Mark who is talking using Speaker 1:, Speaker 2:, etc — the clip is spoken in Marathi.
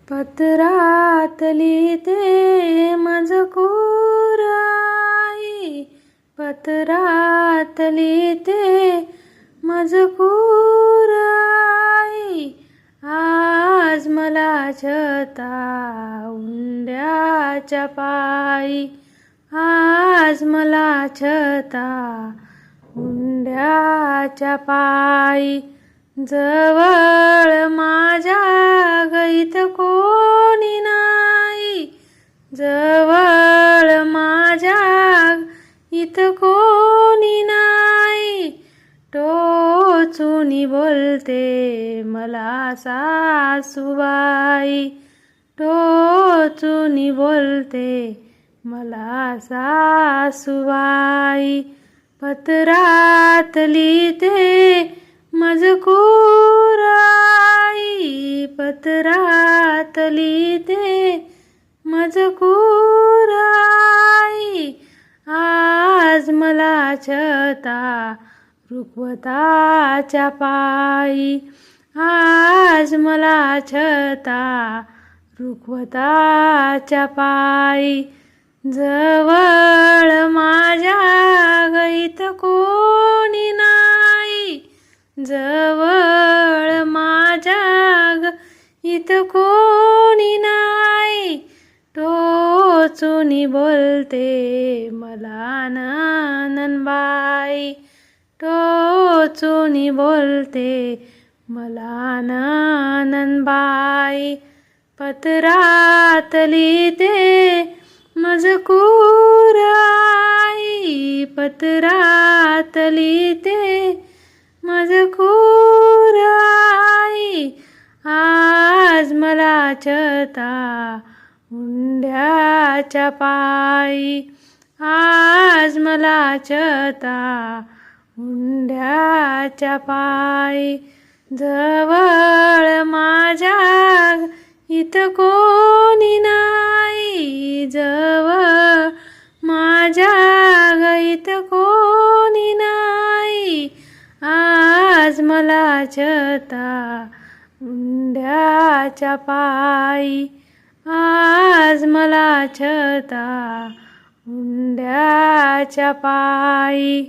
Speaker 1: पत्रातली ते मजकूर आई, पत्रातली ते मजकूर आई, आज मला छता उंड्याच्या पायी, आज मला छता उंड्याच्या पायी. जवळ माझ्या गईत कोणी नाही, जवळ माझ्या इथ कोणी नाही, टोचून बोलते मला सासूबाई, टोचून बोलते मला सासूबाई. पत्रातली ते मजकूर आई, पत्रातली ते मजकूर आई, आज मला छता रुखवताच्या पायी, आज मला छता रुखवताच्या पायी. जवळ माझ्या गईत कोणी नाही, जवळ माझ्या गईत कोणी नाही, टोचून बोलते मला नंदनबाई, टोचून बोलते मला नंदनबाई. पत्रातली ते मजकूर आई, पत्रातली ते मजकूर आई, आज मला छता उंड्याच्या पायी, आज मला छता उंड्याच्या पायी. जवळ माझ्या इथ कोणी नाही, जवळ माझ्या गईत कोणी नाही, आज मला छता उंड्याच्या पायी, आज मला छता उंड्याच्या पायी.